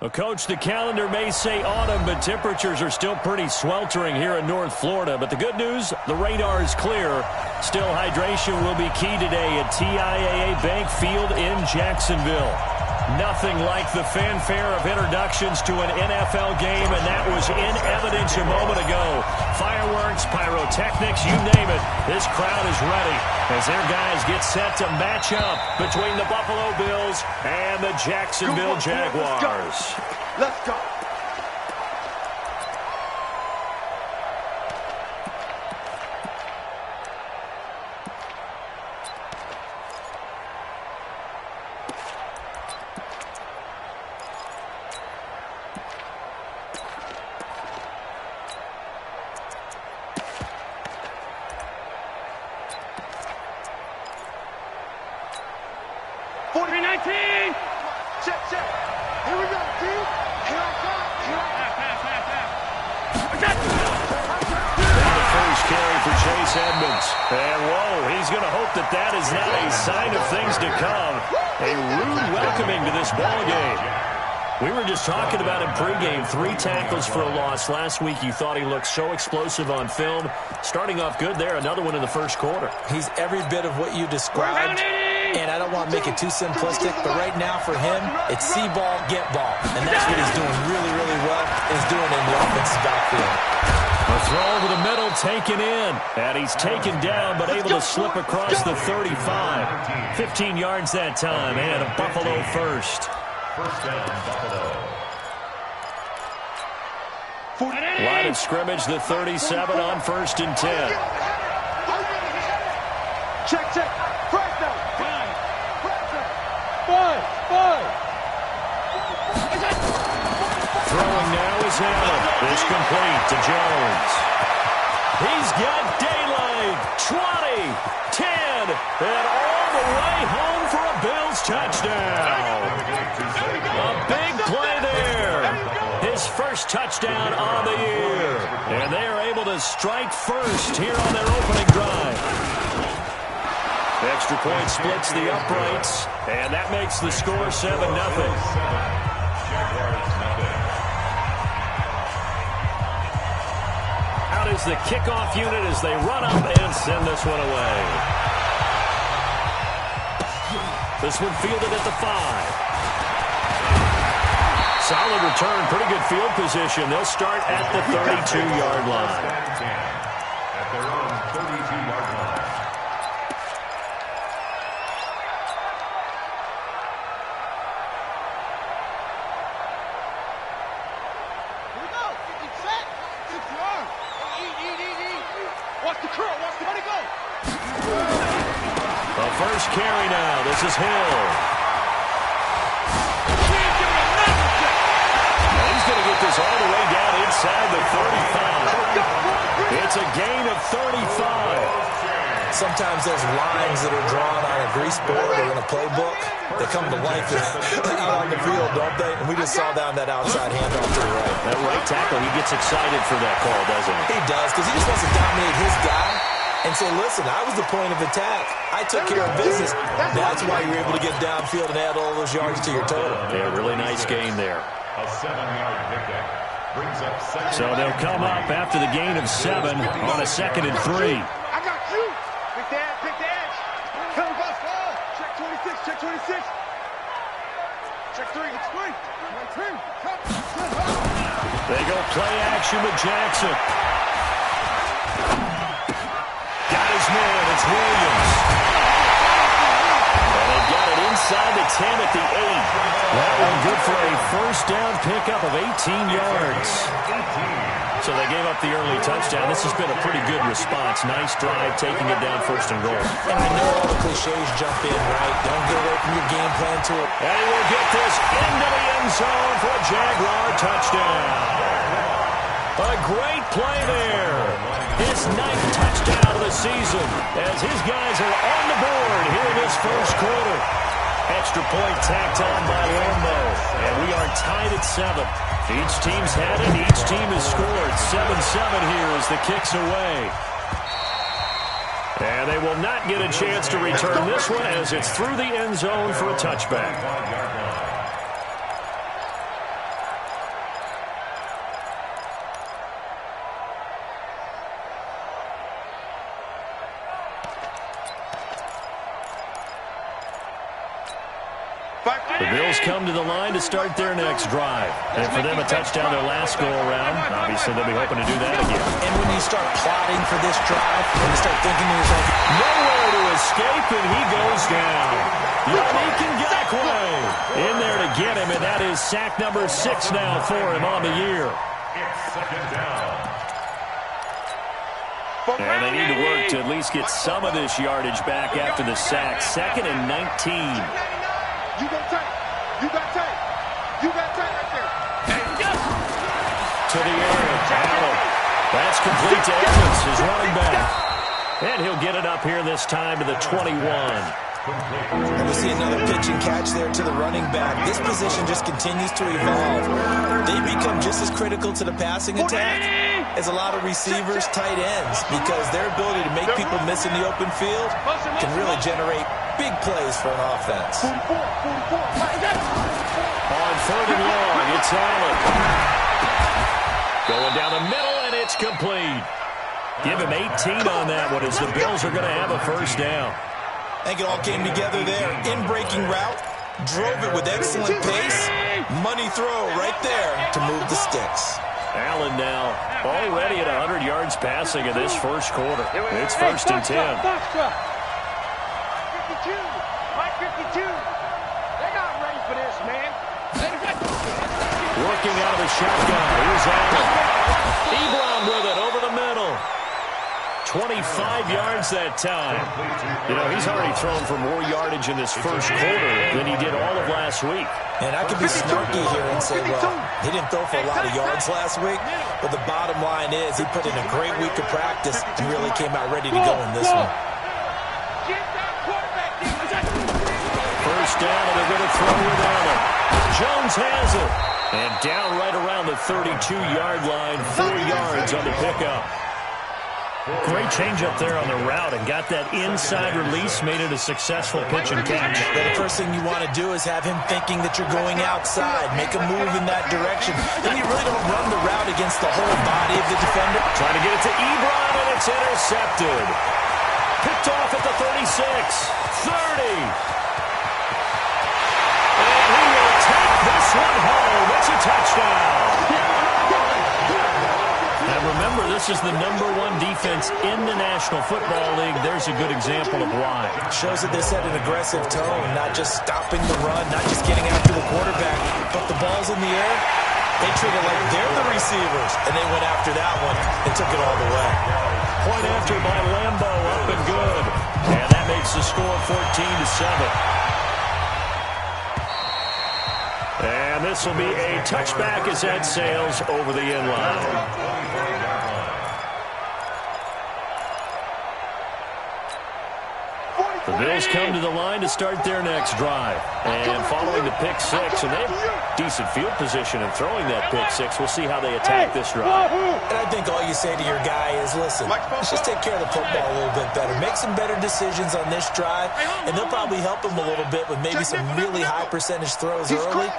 Well, Coach, the calendar may say autumn, but temperatures are still pretty sweltering here in North Florida. But the good news, the radar is clear. Still, hydration will be key today at TIAA Bank Field in Jacksonville. Nothing like the fanfare of introductions to an NFL game, and that was in evidence a moment ago. Fireworks, pyrotechnics, you name it. This crowd is ready as their guys get set to match up between the Buffalo Bills and the Jacksonville Jaguars. Let's go. Check, check. Here we go, team. Here I come. The first carry for Chase Edmonds. And, whoa, he's going to hope that that is not a sign of things to come. A rude welcoming to this ball game. We were just talking about him pregame. 3 tackles for a loss. Last week you thought he looked so explosive on film. Starting off good there. Another one in the first quarter. He's every bit of what you described. And I don't want to make it too simplistic, but right now for him, it's see ball, get ball. And that's what he's doing really, really well. And he's doing it in the offensive backfield. A throw over the middle, taken in. And he's taken down, but able to slip across the 35. 15 yards that time, and a Buffalo first. First down, Buffalo. Line of scrimmage, the 37 on 1st and 10. Check, check. First down. Throwing now is Allen. This complete to Jones. He's got daylight. 20, 10, and all the way home for a Bills touchdown. A big play there. His first touchdown on the year. And they are able to strike first here on their opening drive. Extra point splits the uprights, and that makes the score 7-0. Out is the kickoff unit as they run up and send this one away. This one fielded at the 5. Solid return, pretty good field position. They'll start at the 32-yard line. At their own 32-yard line. The first carry now. This is Hill. And he's going to get this all the way down inside the 35. It's a gain of 35. Sometimes those lines that are drawn on a grease board or in a playbook, they come to life out on the field, don't they? And we just saw down that outside handoff to the right. That right tackle, he gets excited for that call, doesn't he? He does, because he just wants to dominate his guy and say, listen, I was the point of attack. I took care of business. That's why you're able to get downfield and add all those yards to your total. Yeah, really nice gain there. A 7-yard pickup brings up second. So they'll come up after the gain of 7 on a 2nd and 3. I got you. Pick the edge. Come on, bus. Check 26. Check 26. Check 3. It's 3. They go play action with Jackson. Got his man. It's Williams. And they got it inside the 10 at the 8. That one good for a first down pickup of 18 yards. So they gave up the early touchdown. This has been a pretty good response. Nice drive, taking it down 1st and goal. And I know all the cliches jump in, right? Don't get away from your game plan to it. And he will get this into the end zone for a Jaguar touchdown. A great play there. His 9th touchdown of the season as his guys are on the board here in this first quarter. Extra point tacked on by Lambo. And we are tied at 7. Each team's had it. Each team has scored. 7-7 here as the kick's away. And they will not get a chance to return this one as it's through the end zone for a touchback. Bills come to the line to start their next drive. And for them, a touchdown their last go-around. Obviously, they'll be hoping to do that again. And when you start plotting for this drive, when you start thinking to yourself, nowhere to escape, and he goes down. Yannick Ngakoue in there to get him, and that is sack number 6 now for him on the year. It's second down. And they need to work to at least get some of this yardage back after the sack. 2nd and 19. You got tight. You got tight. You got tight right there. To the air. Allen. That's complete to Evans, his running back. And he'll get it up here this time to the 21. And we see another pitch and catch there to the running back. This position just continues to evolve. They become just as critical to the passing attack as a lot of receivers, tight ends, because their ability to make people miss in the open field can really generate big plays for an offense. On 3rd and long, it's Allen. Going down the middle, and it's complete. Give him 18 on that one as the Bills are going to have a first down. I think it all came together there. In-breaking route, drove it with excellent pace. Money throw right there to move the sticks. Allen now already at 100 yards passing in this first quarter. It's 1st and 10. 52. Mike 52. They're not ready for this, man. Working out of the shotgun. Here's Allen. Ebron with it over the middle. 25 yards that time. You know, he's already thrown for more yardage in this first quarter than he did all of last week. And I could be snarky here and say, well, he didn't throw for a lot of yards last week, but the bottom line is he put in a great week of practice and really came out ready to go in this one. First down, and they're going to throw with Allen. Jones has it. And down right around the 32-yard line, 4 yards on the pickup. Great change up there on the route and got that inside release, made it a successful pitch and catch. Yeah, the first thing you want to do is have him thinking that you're going outside, make a move in that direction. Then you really don't run the route against the whole body of the defender. Trying to get it to Ebron, and it's intercepted. Picked off at the 36, 30. And he will take this one home. It's a touchdown. Now remember, this is the #1 defense in the National Football League. There's a good example of why. Shows that they set an aggressive tone, not just stopping the run, not just getting after the quarterback, but the ball's in the air. They treat it like they're the receivers, and they went after that one and took it all the way. Point after by Lambo, up and good. And that makes the score 14-7. And this will be a touchback as that sails over the end line. The Bills come to the line to start their next drive. And following the pick six, and they have decent field position in throwing that pick six. We'll see how they attack this drive. And I think all you say to your guy is, listen, let's just take care of the football a little bit better. Make some better decisions on this drive, and they'll probably help him a little bit with maybe some really high percentage throws early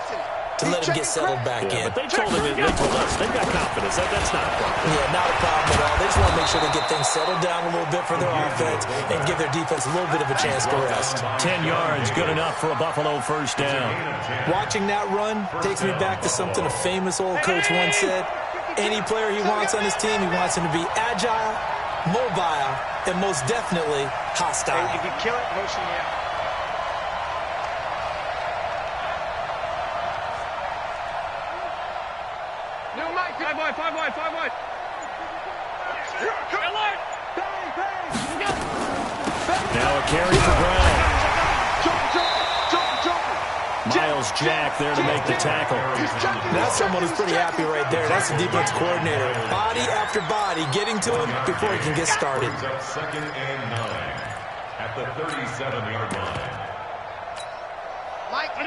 to let him get settled back in. But they told us they've got confidence. That's not a problem. Yeah, not a problem at all. They just want to make sure they get things settled down a little bit for their offense and give their defense a little bit of a chance to rest. 10 yards, good enough for a Buffalo first down. Watching that run takes me back to something a famous old coach once said. Any player he wants on his team, he wants him to be agile, mobile, and most definitely hostile. If you kill it, motion out. Five wide. Now a carry for Brown. Miles Jack there to make the tackle. That's someone who's pretty happy right there. That's the defense coordinator. Body after body getting to him before he can get started. Second and 9 at the 37-yard line. Mike, 52.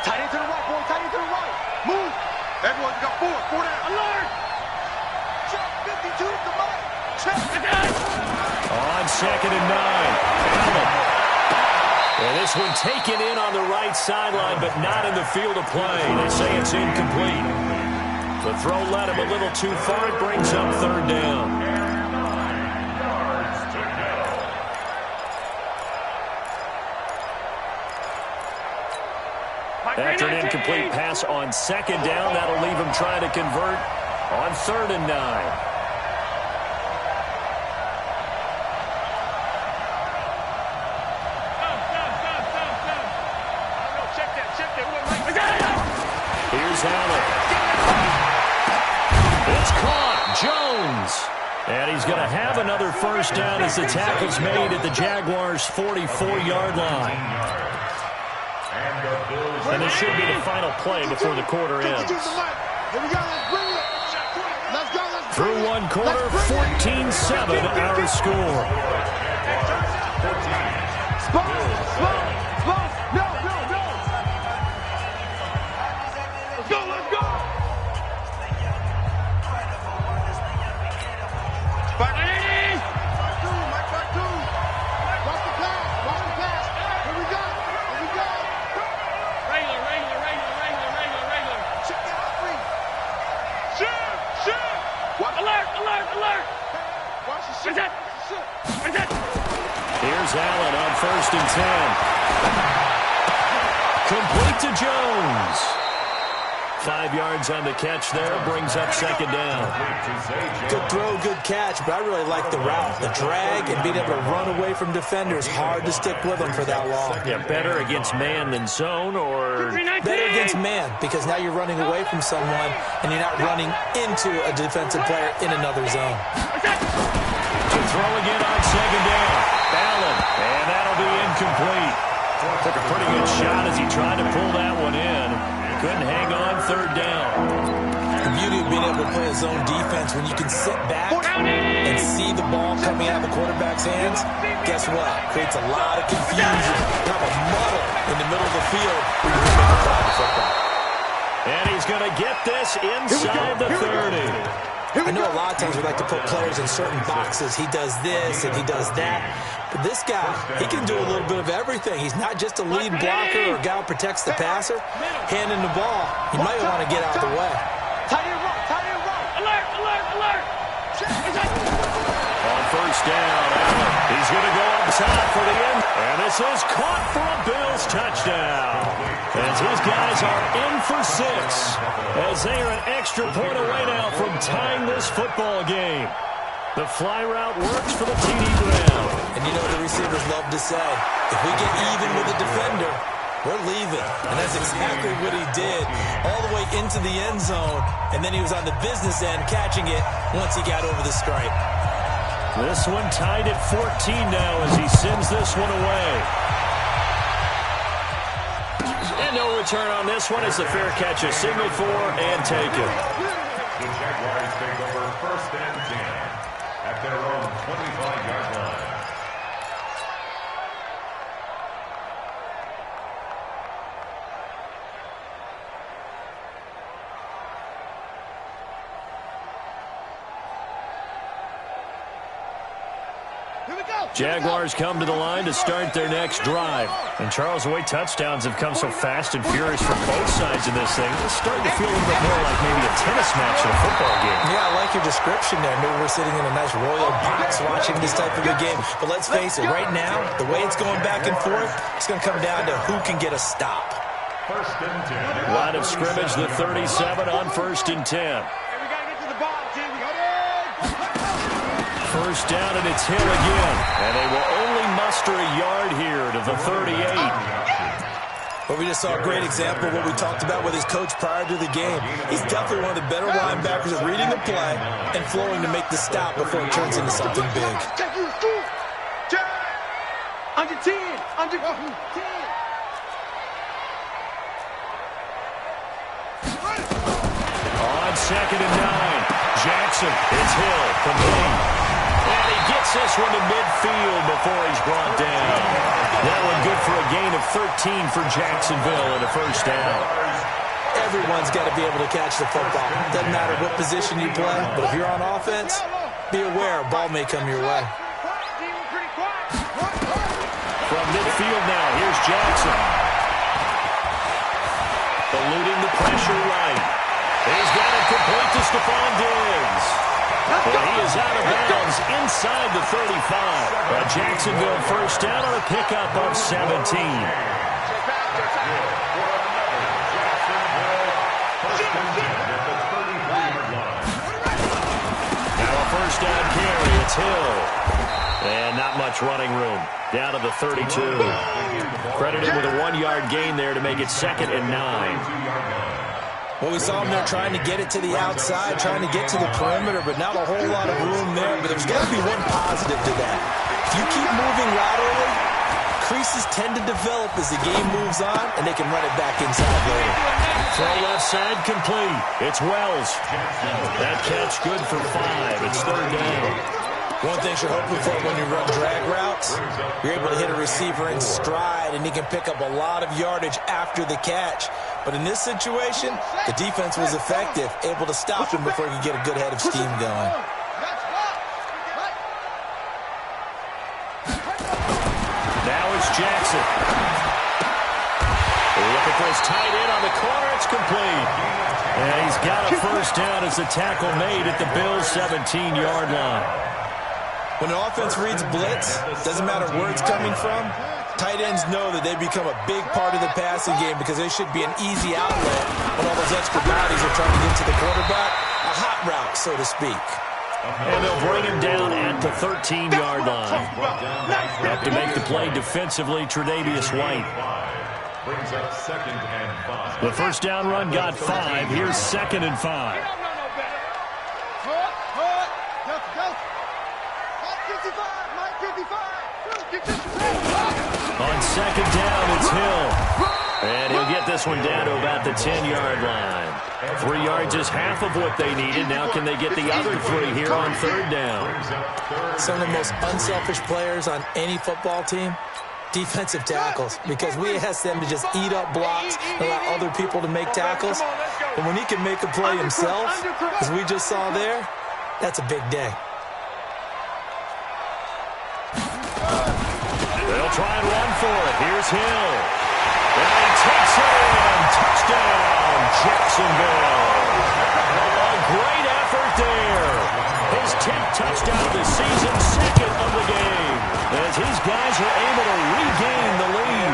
Tight end to the right, boy. Tight end to the right. Move. Everyone, you got 4 down. Alert. Check 52 to Mike. Check. On 2nd and 9. And this one taken in on the right sideline, but not in the field of play. They say it's incomplete. The throw led him a little too far. It brings up 3rd down. After an incomplete pass on second down, that'll leave him trying to convert on 3rd and 9. Here's Allen. It's caught. Jones. And he's going to have another first down as the tackle's made at the Jaguars' 44-yard line. And this should be the final play before the quarter ends. Through one quarter, 14-7 our score. Here's Allen on 1st and 10. Complete to Jones. 5 yards on the catch there, brings up 2nd down. Good throw, good catch, but I really like the route. The drag and being able to run away from defenders. Hard to stick with them for that long. Yeah, better against man than zone, or better against man, because now you're running away from someone and you're not running into a defensive player in another zone. To throw again on 2nd down. Allen, and that'll be incomplete. Took a pretty good shot as he tried to pull that one in. Couldn't hang on 3rd down. The beauty of being able to play a zone defense when you can sit back and see the ball coming out of the quarterback's hands, guess what? Creates a lot of confusion. You have a muddle in the middle of the field where you're going to play the football. And he's going to get this inside the 30. I know a lot of times we like to put players in certain boxes. He does this and he does that. But this guy, he can do a little bit of everything. He's not just a lead blocker or a guy who protects the passer. Handing the ball, he might want to get out of the way. Tight end right. Alert, alert, alert. On 1st down, Allen. He's going to go up top for the end. And this is caught for a Bills touchdown. As his guys are in for 6. As they are an extra point away now from tying this football game. The fly route works for the TD Brown. And you know what the receivers love to say? If we get even with the defender, we're leaving. And that's exactly what he did all the way into the end zone. And then he was on the business end catching it once he got over the stripe. This one tied at 14 now as he sends this one away. And no return on this one as the fair catch is signaled for and taken. The Jaguars take over 1st and 10 at their own 25-yard line. Jaguars come to the line to start their next drive. And Charles, the way touchdowns have come so fast and furious from both sides of this thing, it's starting to feel a little bit more like maybe a tennis match in a football game. Yeah, I like your description there. Maybe we're sitting in a nice royal box watching this type of a game. But let's face it, right now, the way it's going back and forth, it's going to come down to who can get a stop. 1st and 10. Line of scrimmage, the 37 on 1st and 10. Hey, we got to get to the ball, Jim. First down, and it's Hill again. And they will only muster a yard here to the 38. But we just saw a great example of what we talked about with his coach prior to the game. He's definitely one of the better linebackers at reading the play and flowing to make the stop before it turns into something big. Under 10. Under 10. On 2nd and 9. Jackson, it's Hill, complete. And he gets this one to midfield before he's brought down. That one good for a gain of 13 for Jacksonville and a first down. Everyone's got to be able to catch the football. Doesn't matter what position you play, but if you're on offense, be aware a ball may come your way. From midfield now, here's Jackson. Eluding the pressure right. He's got it complete to Stephon Diggs. And he is out of bounds inside the 35. A Jacksonville first down on a pickup of 17. much running room. Down to the 32. Credited with a 1-yard gain there to make it 2nd and 9. Well, we saw him there trying to get it to the outside, trying to get to the perimeter, but not a whole lot of room there. But there's got to be one positive to that. If you keep moving laterally, creases tend to develop as the game moves on, and they can run it back inside later. Throw left side complete. It's Wells. That catch good for 5. It's 3rd down. One thing you're hoping for when you run drag routes, you're able to hit a receiver in stride, and he can pick up a lot of yardage after the catch. But in this situation, the defense was effective, able to stop him before he could get a good head of steam going. Now it's Jackson. Looking for his tight end on the corner. It's complete. And he's got a first down as the tackle made at the Bills' 17-yard line. When the offense reads blitz, doesn't matter where it's coming from, tight ends know that they become a big part of the passing game because they should be an easy outlet when all those extra bodies are trying to get to the quarterback. A hot route, so to speak. And they'll bring him down at the 13-yard line. Up to make the play defensively, Tre'Davious White. Brings up 2nd and 5. The first down run got 5. Here's 2nd and 5. On 2nd down, it's Hill. And he'll get this one down to about the 10-yard line. 3 yards is half of what they needed. Now can they get the other 3 here on 3rd down? Some of the most unselfish players on any football team, defensive tackles, because we ask them to just eat up blocks and allow other people to make tackles. But when he can make a play himself, as we just saw there, that's a big day. They'll try and run for it. Here's Hill. And he takes it in. Touchdown, Jacksonville. A great effort there. His 10th touchdown of the season, 2nd of the game, as his guys are able to regain the lead.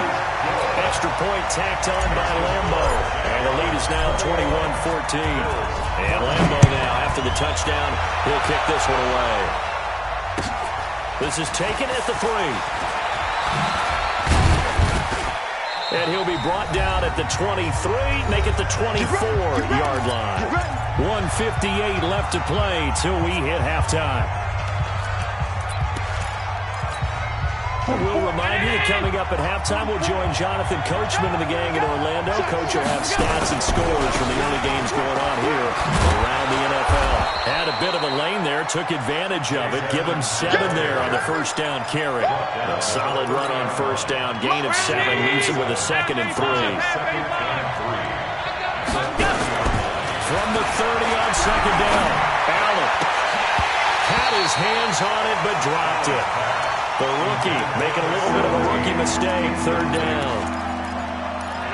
Extra point tacked on by Lambo. And the lead is now 21-14. And Lambo now, after the touchdown, he'll kick this one away. This is taken at the 3. And he'll be brought down at the 23, make it the 24-yard line. 1:58 left to play till we hit halftime. We'll remind you that coming up at halftime, we'll join Jonathan Coachman and the gang in Orlando. Coach will have stats and scores from the early games going on here around the NFL. Had a bit of a lane there, took advantage of it. Give him 7 there on the first down carry. A solid run on first down, gain of 7, leaves him with a 2nd and 3. From the 30 on 2nd down, Allen had his hands on it but dropped it. The rookie making a little bit of a rookie mistake, 3rd down.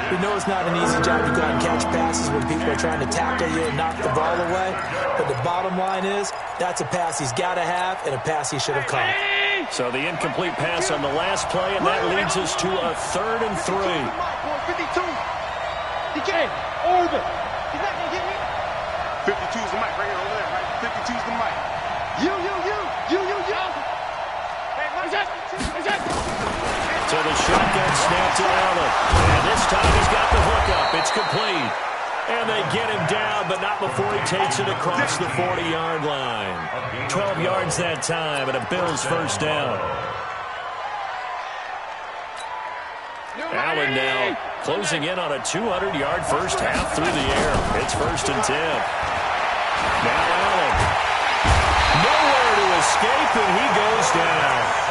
We know it's not an easy job to go out and catch passes when people are trying to tackle you and knock the ball away. But the bottom line is, that's a pass he's got to have and a pass he should have caught. So the incomplete pass on the last play, and that leads us to a 3rd and 3. 52. He can't. Orbit. He's not going to get me. 52 is the mic right here over there, right? 52 is the mic. You. So the shotgun snap to Allen. And this time he's got the hookup. It's complete. And they get him down, but not before he takes it across the 40-yard line. 12 yards that time, and a Bills first down. Allen now closing in on a 200-yard first half through the air. It's 1st and 10. Now Allen. Nowhere to escape, and he goes down.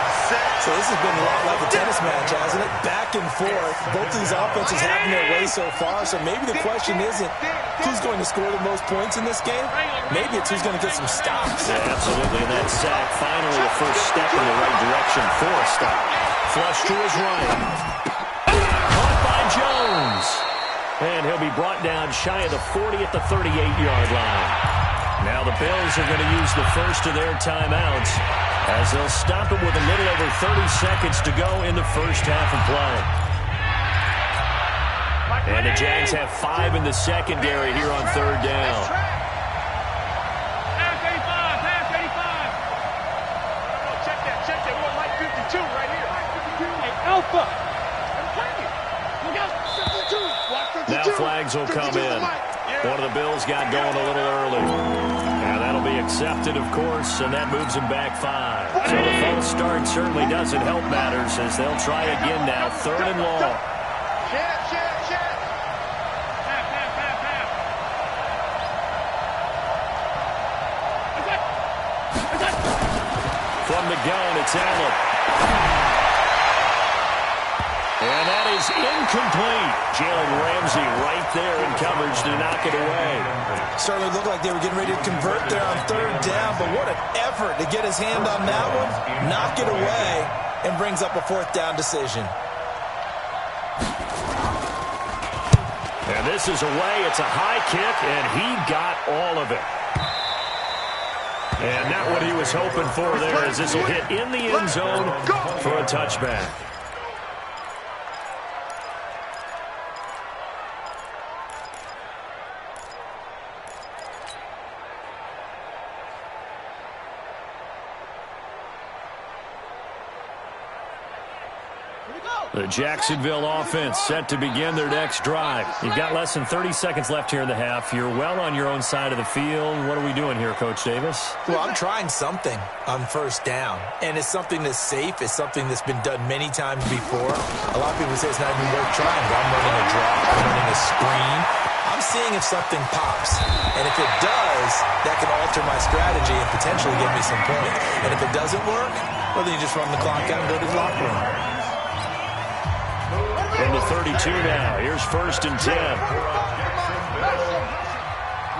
So this has been a lot like a tennis match, hasn't it? Back and forth. Both of these offenses having their way so far. So maybe the question isn't who's going to score the most points in this game. Maybe it's who's going to get some stops. Yeah, absolutely. And that sack, finally a first step in the right direction for a stop. Flush to his right. Caught by Jones. And he'll be brought down shy of the 40 at the 38-yard line. Now the Bills are going to use the first of their timeouts, as they'll stop it with a little over 30 seconds to go in the first half of play. And the Jags have 5 in the secondary here on 3rd down. Check that. We want Mike 52. Now flags will come in. One of the Bills got going a little early. And that'll be accepted, of course, and that moves them back 5. So the false start certainly doesn't help matters as they'll try again now, 3rd and long. From the gun, it's Allen. And that is incomplete. Jalen Ramsey right there in coverage to knock it away. Certainly looked like they were getting ready to convert there on 3rd down, but what an effort to get his hand on that one, knock it away, and brings up a 4th down decision. And this is away. It's a high kick, and he got all of it. And not what he was hoping for there, as this will hit in the end zone for a touchback. The Jacksonville offense set to begin their next drive. You've got less than 30 seconds left here in the half. You're well on your own side of the field. What are we doing here, Coach Davis? Well, I'm trying something on 1st down, and it's something that's safe. It's something that's been done many times before. A lot of people say it's not even worth trying, but I'm running a drop. I'm running a screen. I'm seeing if something pops, and if it does, that can alter my strategy and potentially get me some points. And if it doesn't work, well, then you just run the clock out and go to the locker room. From the 32 now. Here's 1st and 10.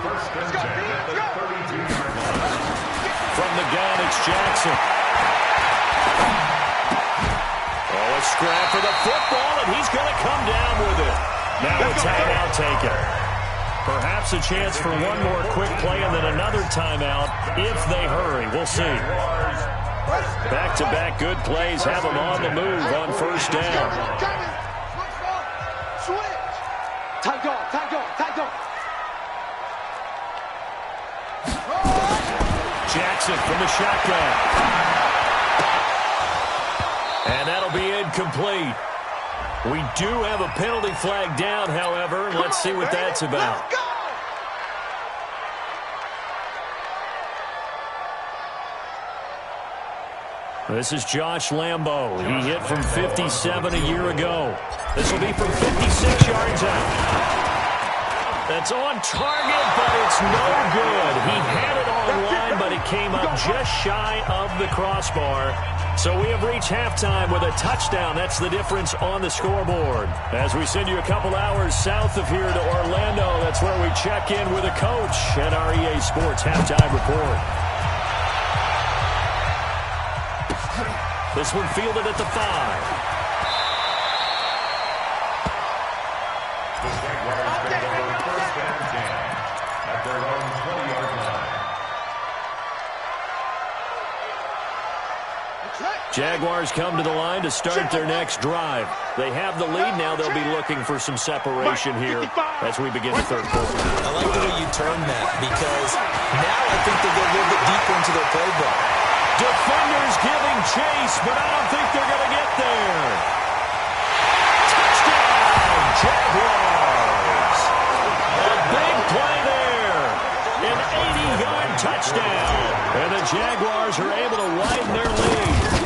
First and 10 at the 32-yard line. From the gun, it's Jackson. Oh, a scrap for the football, and he's going to come down with it. Now a timeout taken. Perhaps a chance for one more quick play and then another timeout if they hurry. We'll see. Back-to-back good plays have them on the move on 1st down. Jackson from the shotgun. And that'll be incomplete. We do have a penalty flag down, however. Let's see what that's about. This is Josh Lambo. He hit from 57 a year ago. This will be from 56 yards out. That's on target, but it's no good. He had it on line, but it came up just shy of the crossbar. So we have reached halftime with a touchdown. That's the difference on the scoreboard. As we send you a couple hours south of here to Orlando, that's where we check in with a coach at our EA Sports Halftime Report. This one fielded at the 5. The Jaguars take over 1st and 10 at their own 20-yard line. Jaguars come to the line to start their next drive. They have the lead now. They'll be looking for some separation here as we begin the 3rd quarter. I like the way you term that because now I think they get a little bit deeper into their playbook. Defenders giving chase, but I don't think they're going to get there. Touchdown, Jaguars. A big play there. An 80-yard touchdown. And the Jaguars are able to widen their lead.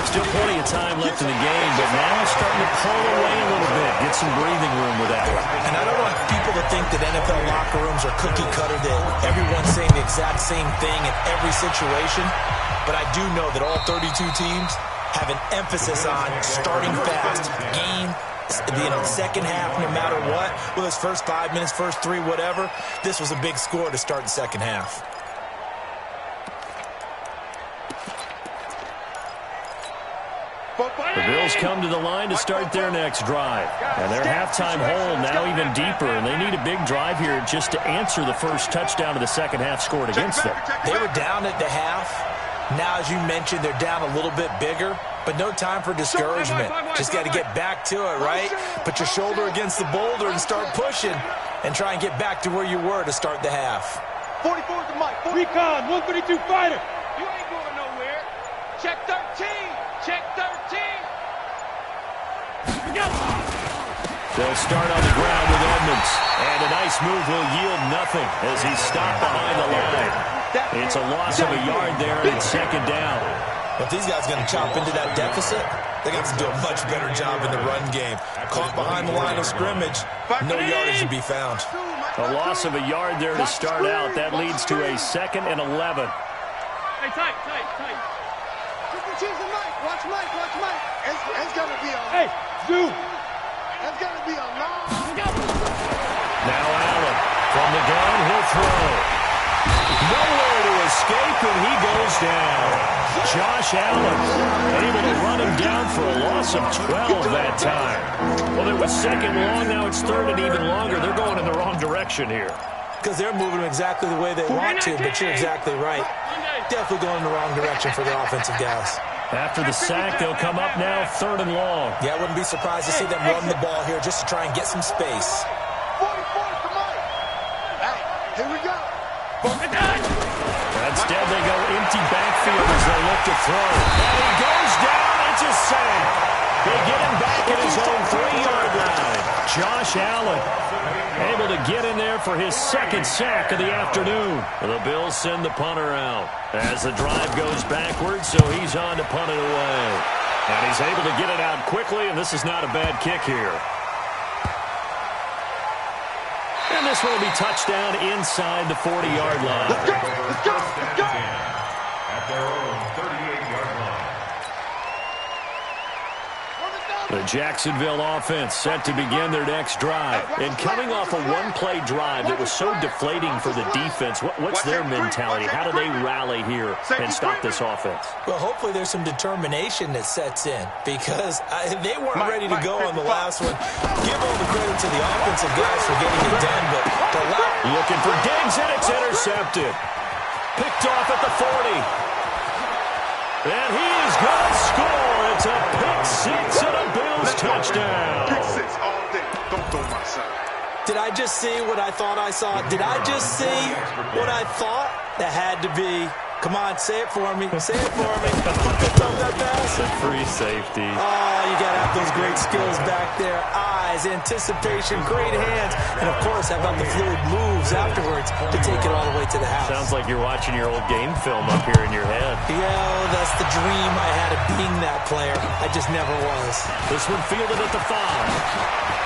Still plenty of time left in the game, but now it's starting to pull away a little bit. Get some breathing room with that one. And I don't want people to think that NFL locker rooms are cookie cutter, that everyone's saying the exact same thing in every situation. But I do know that all 32 teams have an emphasis on starting fast. Game, second half, no matter what. Whether it's first 5 minutes, first 3, whatever. This was a big score to start the second half. The Bills come to the line to start their next drive. And their halftime hole now even deeper, and they need a big drive here just to answer the first touchdown of the second half scored against them. They were down at the half. Now, as you mentioned, they're down a little bit bigger, but no time for discouragement. Just got to get back to it, right? Put your shoulder against the boulder and start pushing and try and get back to where you were to start the half. 44 is the mic. Recon, 132 fighter. You ain't going nowhere. Check 13. Check 13. They'll start on the ground with Edmonds. And a nice move will yield nothing as he's stopped behind the line. It's a loss of a yard there, and it's second down. If these guys are going to chop into that deficit, they got to do a much better job in the run game. Caught behind the line of scrimmage, no yardage to be found. A loss of a yard there to start out. That leads to a 2nd and 11. Hey, tight. Watch Mike. It's going to be a... Hey, Zoo. It's going to be a long... Now Allen from the gun, he'll throw. Nowhere to escape, and he goes down. Josh Allen able to run him down for a loss of 12 that time. Well, it was 2nd long, now it's 3rd and even longer. They're going in the wrong direction here. Because they're moving exactly the way they want to, but you're exactly right. Definitely going in the wrong direction for their offensive guys. After the sack, they'll come up now 3rd and long. Yeah, I wouldn't be surprised to see them run the ball here just to try and get some space. 44, come on. Hey, here we go. Instead, they go empty backfield as they look to throw. And he goes down. It's a sack. They get him back at his own 3-yard line. Josh Allen able to get in there for his 2nd sack of the afternoon. The Bills send the punter out as the drive goes backwards, so he's on to punt it away. And he's able to get it out quickly, and this is not a bad kick here. And this one will be touchdown inside the 40-yard line. Let's go. At their own 38-yard line. The Jacksonville offense set to begin their next drive. And coming off a one-play drive that was so deflating for the defense, what's their mentality? How do they rally here and stop this offense? Well, hopefully there's some determination that sets in because they weren't ready to go on the last one. Give all the credit to the offensive guys for getting it done, but the looking for Diggs, and it's intercepted. Picked off at the 40. And he is going to score. It's a pick-6 and a Bills touchdown. Pick-6 all day. Don't throw my son. Did I just see what I thought I saw? Did I just see what I thought? That had to be. Come on, say it for me. Say it for me. Who picked up that pass? A free safety. Oh, you got to have those great skills back there. Eyes, anticipation, great hands, and, of course, how about the fluid moves afterwards to take it all the way to the house. Sounds like you're watching your old game film up here in your head. Yeah, that's the dream I had of being that player. I just never was. This one fielded at the 5.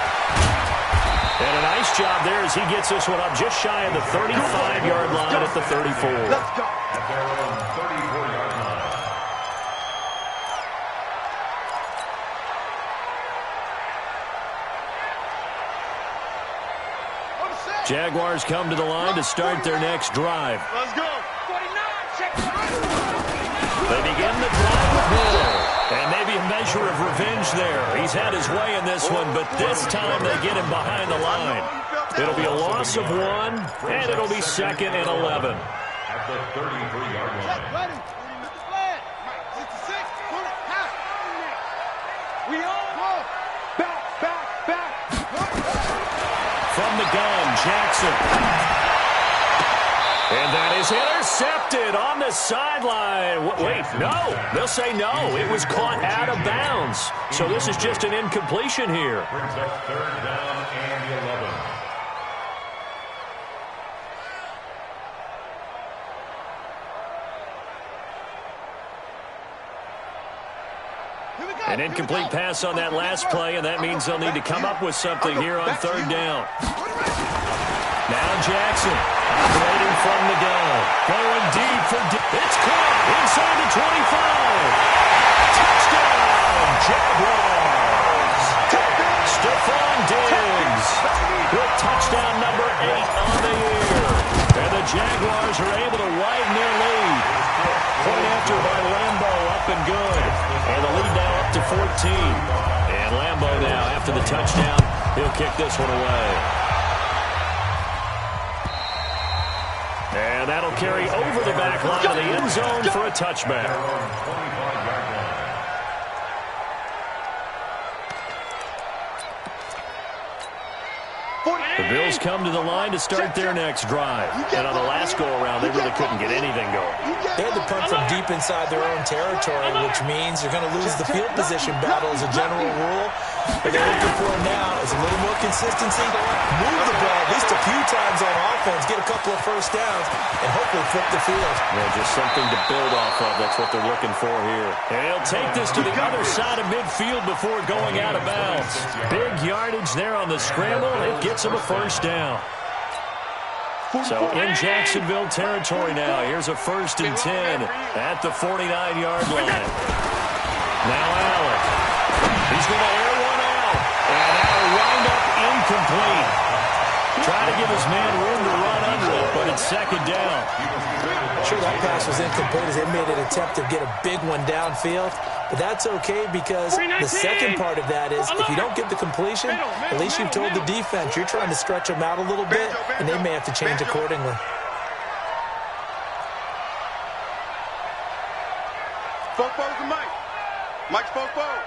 And a nice job there as he gets this one up just shy of the 35-yard line at the 34. Let's go. At their own 34-yard line. Jaguars come to the line to start their next drive. Let's go. 49, check. They begin the drive with Hill. And maybe a measure of revenge there. He's had his way in this one, but this time they get him behind the line. It'll be a loss of 1, and it'll be 2nd and 11. At the 33-yard line. Ready. Flag. 66. Pull it. Half. We all go. Back. From the gun, Jackson. And that is intercepted on the sideline. Wait, no. They'll say no. It was caught out of bounds. So this is just an incompletion here. Brings up 3rd down and 11. An incomplete pass on that last play, and that means they'll need to come up with something here on 3rd down. Now Jackson operating from the gun. Going deep for it's caught inside the 25. Touchdown, Jaguars. Stephon Diggs with touchdown number 8 on the year. And the Jaguars are able to widen their lead. Point after by Lambo up and good. And the lead now up to 14. And Lambo now after the touchdown, he'll kick this one away. And that'll carry over the back line of the end zone for a touchback. The Bills come to the line to start their next drive. And on the last go-around, they really couldn't get anything going. They had to punt from deep inside their own territory, which means you're going to lose the field position battle as a general rule. What they're looking for now is a little more consistency, move the ball at least a few times on offense, get a couple of first downs, and hopefully flip the field. Yeah, just something to build off of. That's what they're looking for here. And he'll take this to the other side of midfield before going out of bounds. Big yardage there on the scramble. It gets him a first down. So in Jacksonville territory now. Here's a 1st and 10 at the 49-yard line. Now Allen. He's going to air one out. And that'll wind up incomplete. Trying to give his man room to run under it, but it's 2nd down. Sure, that pass was incomplete as they made an attempt to get a big one downfield. But that's okay because the second part of that is if you don't get the completion, at least you've told the defense you're trying to stretch them out a little bit, and they may have to change accordingly. Football to Mike. Mike's football.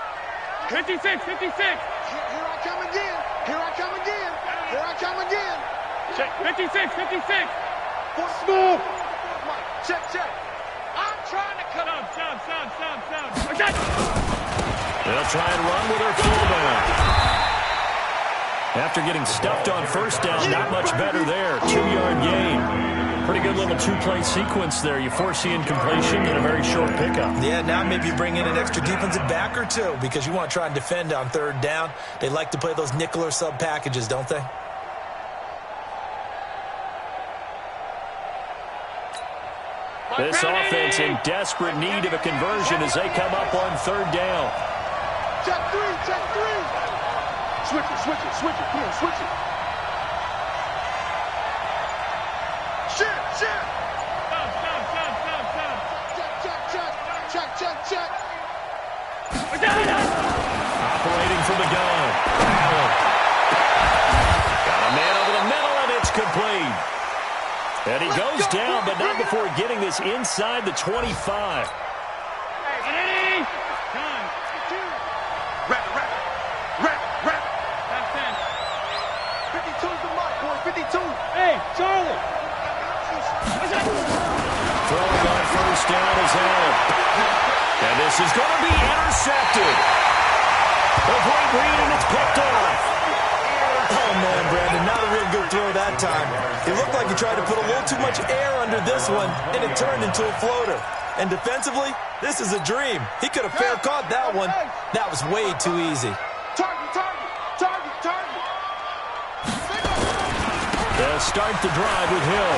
56, 56. Here I come again. Here I come again. Here I come again. Check. 56, 56. Smooth. Mike, check, check. I'm trying to cut up. Sound. They'll try and run with their fullback. After getting stuffed on 1st down, not much better there. 2-yard gain. Pretty good little 2-play sequence there. You force the incompletion and a very short pickup. Yeah, now maybe bring in an extra defensive back or two because you want to try and defend on 3rd down. They like to play those nickel or sub packages, don't they? This offense in desperate need of a conversion as they come up on 3rd down. Check 3, check 3. Switch it. Come on, switch it. Shit. Check. Operating from the gun. Allen. Got a man over the middle, and it's complete. And he goes down, but not before getting this inside the 25. Ready? Time. Wrap. That's 10. 52's the mark, boy. 52. Hey, Charlie. Throwing on 1st down is Allen. And this is going to be intercepted. A great read, and it's picked off. Oh, man, Brandon, not a real good throw that time. It looked like he tried to put a little too much air under this one, and it turned into a floater. And defensively, this is a dream. He could have fair caught that one. That was way too easy. Target. They'll start the drive with Hill.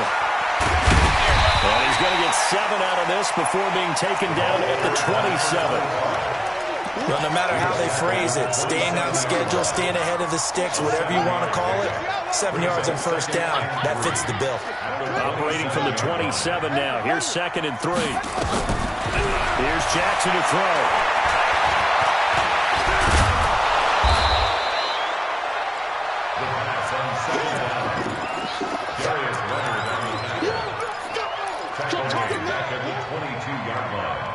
And he's going to get 7 out of this before being taken down at the 27. Well, no matter how they phrase it, staying on schedule, staying ahead of the sticks, whatever you want to call it, 7 yards on 1st down, that fits the bill. Operating from the 27 now. Here's 2nd and 3. Here's Jackson to throw. Back at the 22-yard line.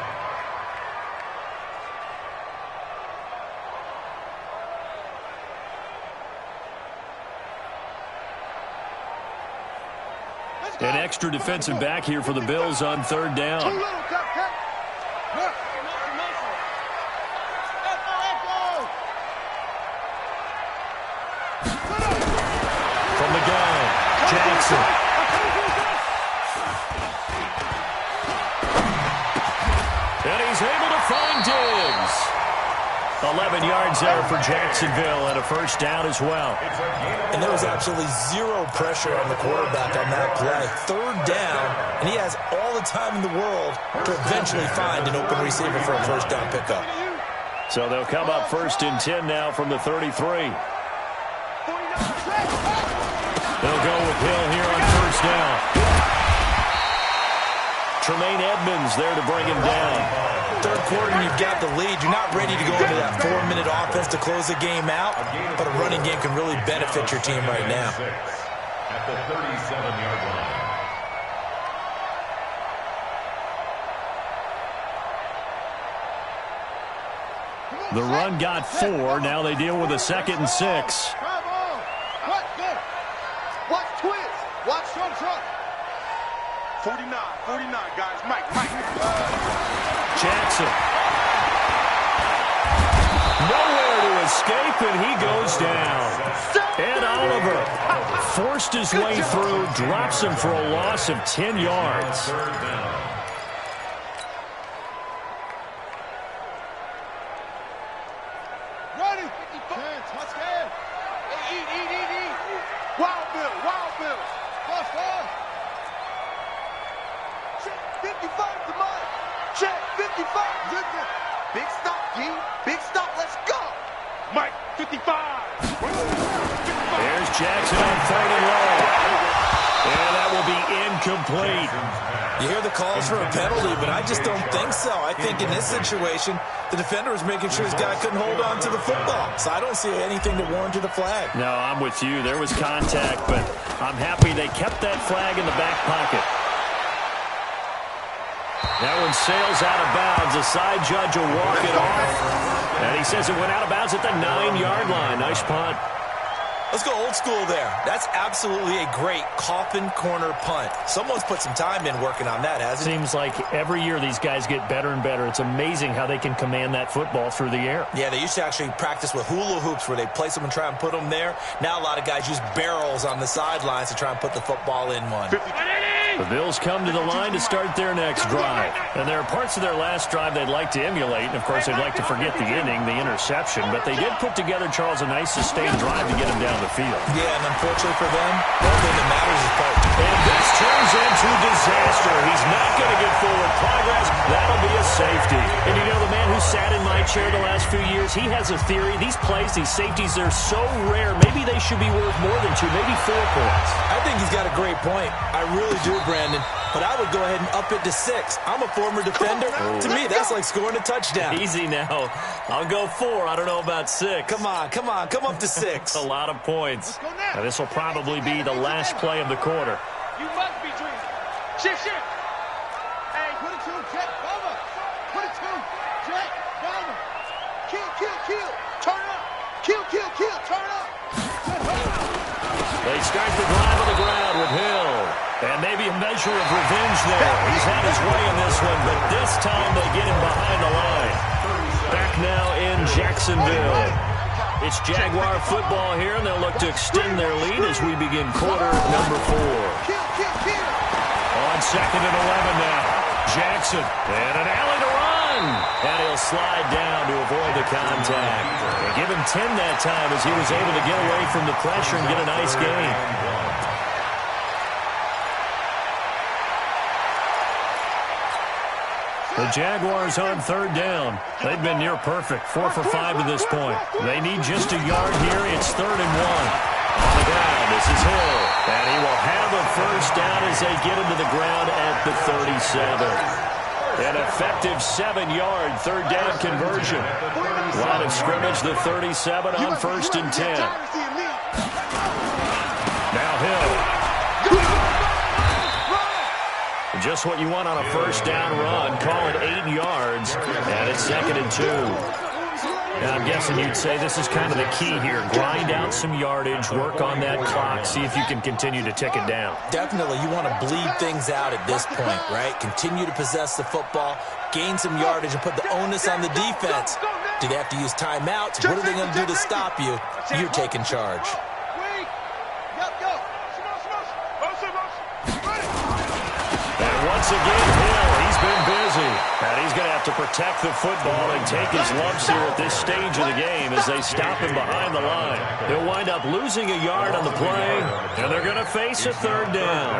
An extra defensive back here for the Bills on 3rd down. Too little, cut. From the gun, Jackson. And he's able to find Diggs. 11 yards there for Jacksonville and a 1st down as well. And there was absolutely zero pressure on the quarterback on that play. 3rd down, and he has all the time in the world to eventually find an open receiver for a 1st down pickup. So they'll come up 1st and 10 now from the 33. They'll go with Hill here on 1st down. Tremaine Edmonds there to bring him down. 3rd quarter, and you've got the lead. You're not ready to go into that 4-minute offense to close the game out, but a running game can really benefit your team right now. At the 37-yard line. The run got 4. Now they deal with a 2nd and 6. Watch twist. Watch front. 49, guys. Mike. Jackson. Nowhere to escape, and he goes down. Ed Oliver forced his way through, drops him for a loss of 10 yards. Ready. Touchdown. Eat. Wild Bill. First one. Check 55 to Mike. Check 55. Big stop, D. Big stop. Let's go. Mike, 55. There's Jackson on 3rd and long. And that will be incomplete. You hear the calls for a penalty, but I just don't think so. I think in this situation, the defender was making sure his guy couldn't hold on to the football. So I don't see anything to warrant a flag. No, I'm with you. There was contact, but I'm happy they kept that flag in the back pocket. That one sails out of bounds. The side judge will walk it off. And he says it went out of bounds at the 9-yard line. Nice punt. Let's go old school there. That's absolutely a great coffin corner punt. Someone's put some time in working on that, hasn't it? Seems like every year these guys get better and better. It's amazing how they can command that football through the air. Yeah, they used to actually practice with hula hoops where they place them and try and put them there. Now a lot of guys use barrels on the sidelines to try and put the football in one. The Bills come to the line to start their next drive. And there are parts of their last drive they'd like to emulate. And, of course, they'd like to forget the inning, the interception. But they did put together, Charles, a nice sustained drive to get him down the field. Yeah, and unfortunately for them, the only thing that matters is part. And this turns into disaster. He's not going to get forward progress. That'll be a safety. And you know, the man who sat in my chair the last few years, he has a theory. These plays, these safeties, they're so rare. Maybe they should be worth more than 2, maybe 4 points. I think he's got a great point. I really do, Brandon. But I would go ahead and up it to 6. I'm a former defender. To me, that's like scoring a touchdown. Easy now. I'll go 4. I don't know about 6. Come on. Come up to 6. A lot of points. Now, this will probably be the last play of the quarter. You must be dreaming. Shift. Hey, put it to him, Jack. Over. Put it to him, Jack. Over. Kill. Turn up. Kill. Turn up. They start the drive on the ground with Hill. And maybe a measure of revenge there. He's had his way in this one, but this time they get him behind the line. Back now in Jacksonville. It's Jaguar football here, and they'll look to extend their lead as we begin quarter number 4. On 2nd and 11 now. Jackson, and an alley to run. And he'll slide down to avoid the contact. They give him 10 that time as he was able to get away from the pressure and get a nice gain. The Jaguars on 3rd down. They've been near perfect, 4 for 5 to this point. They need just a yard here. It's 3rd and 1. On the ground, this is Hill. And he will have a first down as they get him to the ground at the 37. An effective 7-yard 3rd down conversion. Line of scrimmage, the 37 on 1st and 10. Now Hill. Just what you want on a first down run. Call it 8 yards. And it's 2nd and 2. Now, I'm guessing you'd say this is kind of the key here. Grind out some yardage, work on that clock, see if you can continue to tick it down. Definitely. You want to bleed things out at this point, right? Continue to possess the football, gain some yardage, and put the onus on the defense. Do they have to use timeouts? What are they going to do to stop you? You're taking charge. Once again, Hill, he's been busy. And he's going to have to protect the football and take his lumps here at this stage of the game as they stop him behind the line. He'll wind up losing a yard on the play, and they're going to face a 3rd down.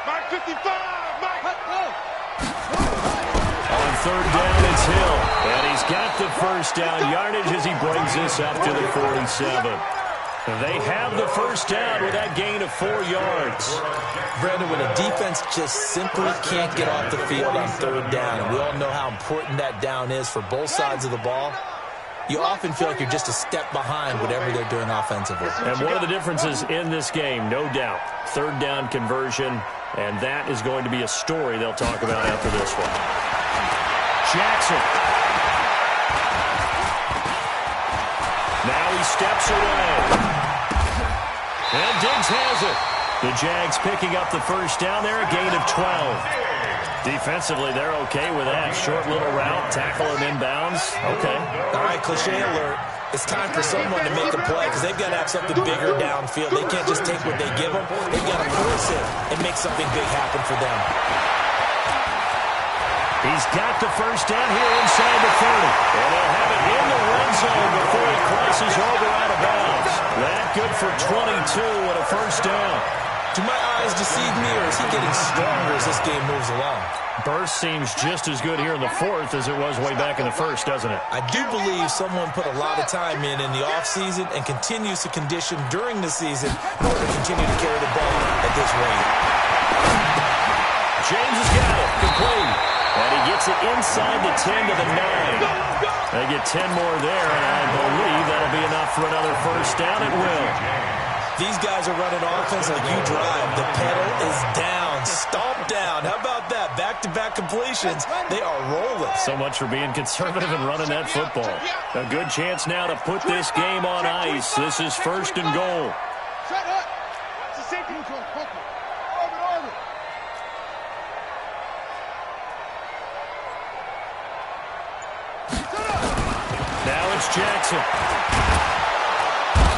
Mike 55, Mike. On 3rd down, it's Hill. And he's got the first down yardage as he brings this up to the 47. They have the first down with that gain of 4 yards. Brandon, when a defense just simply can't get off the field on 3rd down, and we all know how important that down is for both sides of the ball, you often feel like you're just a step behind whatever they're doing offensively. And one of the differences in this game, no doubt, 3rd down conversion, and that is going to be a story they'll talk about after this one. Jackson. Now he steps away. And Diggs has it. The Jags picking up the first down there, a gain of 12. Defensively, they're okay with that. Short little route, tackle him inbounds. Okay. All right, cliche alert. It's time for someone to make a play because they've got to have something bigger downfield. They can't just take what they give them. They've got to force it and make something big happen for them. He's got the first down here inside the 30. And they'll have it in the red zone before he crosses over out of bounds. That good for 22 and a first down. Do my eyes deceive me, or is he getting stronger as this game moves along? Burst seems just as good here in the fourth as it was way back in the first, doesn't it? I do believe someone put a lot of time in the offseason and continues to condition during the season in order to continue to carry the ball at this rate. James has got it. Complete. And he gets it inside the 10 to the 9. They get 10 more there, and I believe that'll be enough for another first down. It will. These guys are running offense like you drive. The pedal is down, stomped down. How about that? Back-to-back completions. They are rolling. So much for being conservative and running that football. A good chance now to put this game on ice. This is first and goal. Shut up. It's a safety control. Orbit. Now it's Jackson.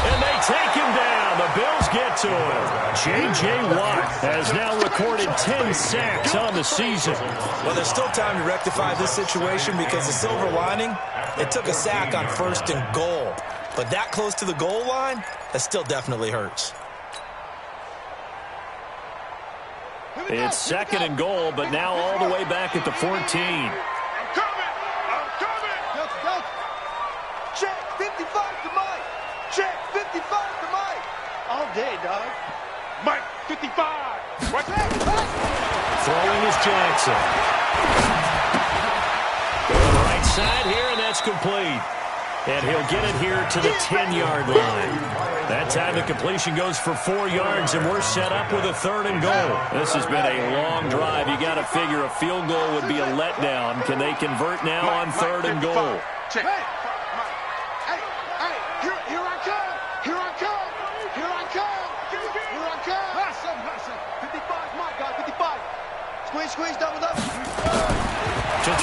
And they take him down. The Bills get to him. J.J. Watt has now recorded 10 sacks on the season. Well, there's still time to rectify this situation because the silver lining, it took a sack on first and goal. But that close to the goal line, that still definitely hurts. It's second and goal, but now all the way back at the 14. I'm coming! Delta. Check 55 to Mike. Check 55 to Mike. All day, dog. Mike, 55! Watch that! Throwing is Jackson. Go to the right side here, and that's complete. And he'll get it here to the 10-yard line. That time the completion goes for 4 yards, and we're set up with a third and goal. This has been a long drive. You got to figure a field goal would be a letdown. Can they convert now on third and goal? Check. Hey, here I come. Listen. 55's Mike, guys, 55. Squeeze, double. To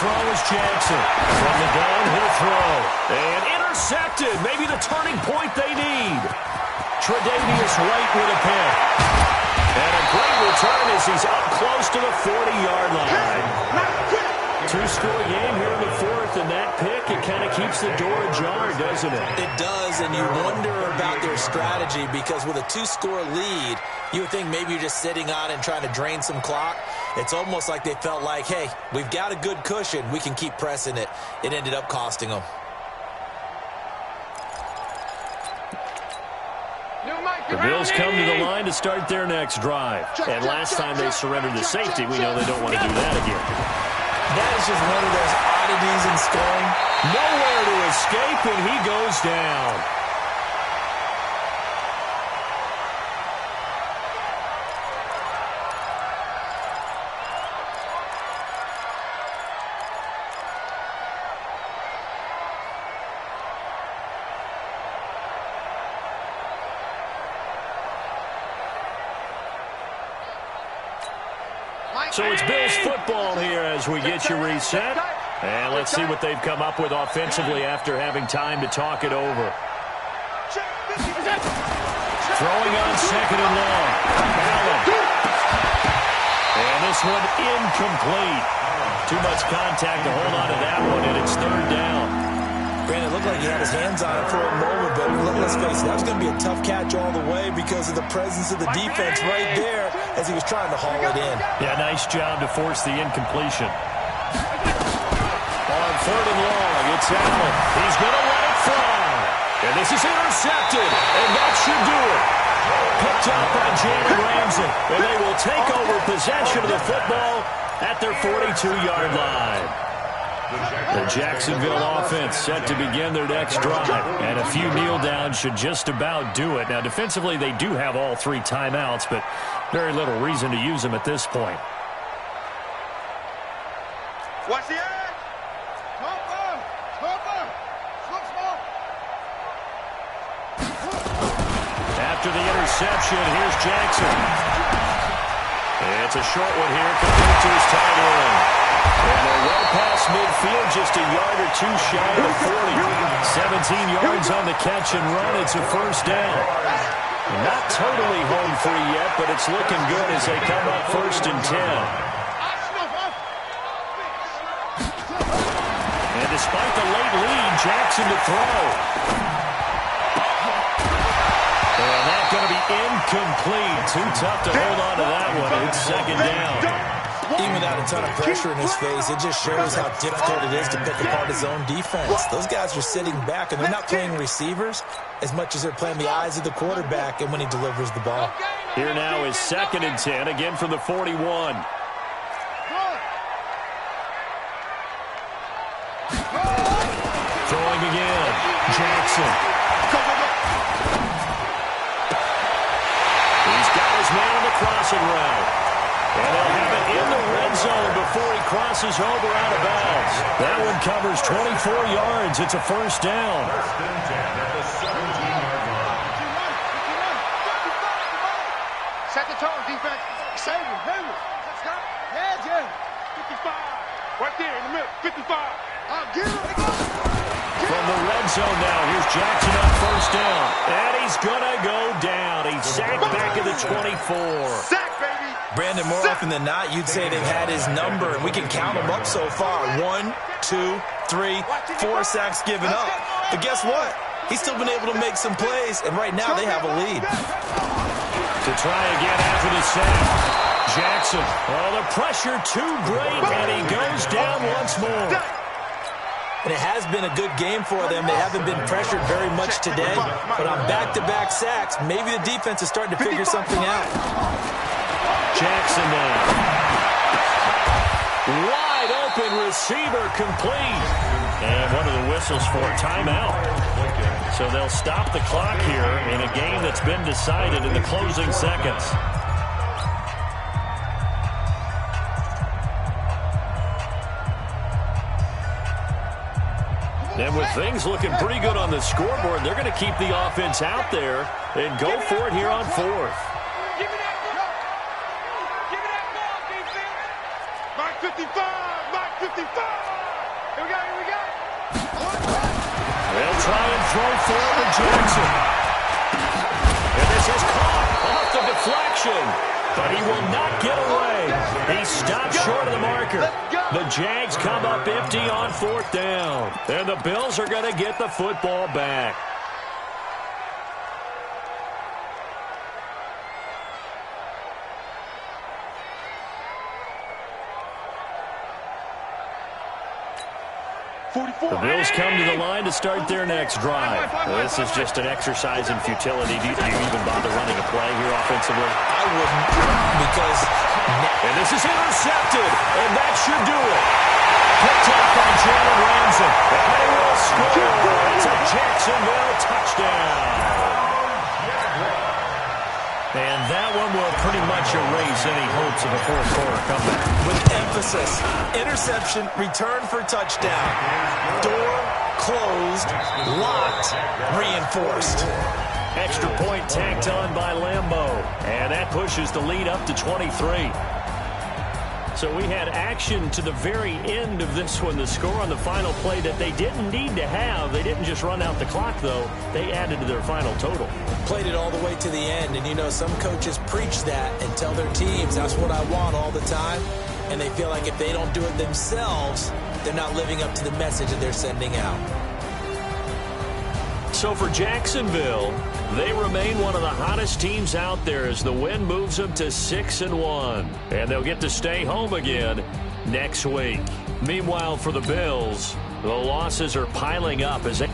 throw is Jackson. From the gun, he'll throw. And intercepted. Maybe the turning point they need. Tre'Davious White with a pick. And a great return as he's up close to the 40-yard line. Two-score game here in the fourth, and that pick, it kind of keeps the door ajar, doesn't it? It does, and you wonder about their strategy because with a 2-score lead, you would think maybe you're just sitting on and trying to drain some clock. It's almost like they felt like, hey, we've got a good cushion. We can keep pressing it. It ended up costing them. The Bills come to the line to start their next drive. And last time they surrendered the safety, we know they don't want to do that again. That is just one of those oddities in scoring. Nowhere to escape, and he goes down. So it's Bills football here as we get you reset. And let's see what they've come up with offensively after having time to talk it over. Throwing on second and long. Allen. And this one incomplete. Too much contact to hold on to that one, and it's third down. Brandon, it looked like he had his hands on it for a moment, but let's face it, that was going to be a tough catch all the way because of the presence of the defense right there as he was trying to haul it in. Yeah, nice job to force the incompletion. On third and long, it's Allen. He's going to let it fly. And this is intercepted, and that should do it. Picked up by Jalen Ramsey, and they will take over possession of the football at their 42-yard line. The Jacksonville offense set to begin their next drive, and a few kneel downs should just about do it. Now, defensively, they do have all 3 timeouts, but very little reason to use them at this point. Watch the edge. After the interception, here's Jackson. It's a short one here compared to his tight end. And they're well past midfield, just a yard or two shy of 40. 17 yards on the catch and run. It's a first down. Not totally home free yet, but it's looking good as they come up 1st and 10. And despite the late lead, Jackson to throw. And that's going to be incomplete. Too tough to hold on to that one. It's 2nd down. Even without a ton of pressure in his face, it just shows how difficult it is to pick apart his own defense. Those guys are sitting back, and they're not playing receivers as much as they're playing the eyes of the quarterback and when he delivers the ball. Here now is 2nd and 10, again from the 41. Throwing again. Jackson. He's got his man on the crossing route. And they'll have it in the red zone before he crosses over out of bounds. That one covers 24 yards. It's a first down. 1st and 10 at the 17-yard line. Set the tone, defense. Save him. Hang him. Yeah, Jim. 55. Right there in the middle. 55. Get him. From the red zone now, here's Jackson on 1st down. And he's going to go down. He's sacked back at the 24. Sack, baby. Brandon, more often than not, you'd say they've had his number, and we can count them up so far. 1, 2, 3, 4 sacks given up. But guess what? He's still been able to make some plays, and right now they have a lead. To try again after the sack. Jackson. Oh, the pressure too great, and he goes down once more. And it has been a good game for them. They haven't been pressured very much today, but on back-to-back sacks, maybe the defense is starting to figure something out. Jackson now. Wide open receiver complete. And one of the whistles for a timeout. So they'll stop the clock here in a game that's been decided in the closing seconds. And with things looking pretty good on the scoreboard, they're going to keep the offense out there and go for it here on 4th. Give me that ball. Give me that ball, defense. Mark 55. Mark 55. Here we go. Here we go. They'll try and throw forward Jackson. And this is caught off the deflection. But he will not get away. He stopped short of the marker. The Jags come up empty on 4th down. And the Bills are going to get the football back. The Bills come to the line to start their next drive. This is just an exercise in futility. Do you even bother running a play here offensively? I wouldn't, because... And this is intercepted, and that should do it. Picked up by Jalen Ramsey. And they will score. It's a Jacksonville touchdown. And that one will pretty much erase any hopes of a fourth-quarter comeback. With emphasis, interception, return for touchdown. Door closed, locked, reinforced. Extra point tacked on by Lambeau. And that pushes the lead up to 23. So we had action to the very end of this one. The score on the final play that they didn't need to have. They didn't just run out the clock, though. They added to their final total. Played it all the way to the end. And, you know, some coaches preach that and tell their teams, that's what I want all the time. And they feel like if they don't do it themselves, they're not living up to the message that they're sending out. So for Jacksonville, they remain one of the hottest teams out there as the win moves them to 6-1. And they'll get to stay home again next week. Meanwhile, for the Bills, the losses are piling up as they...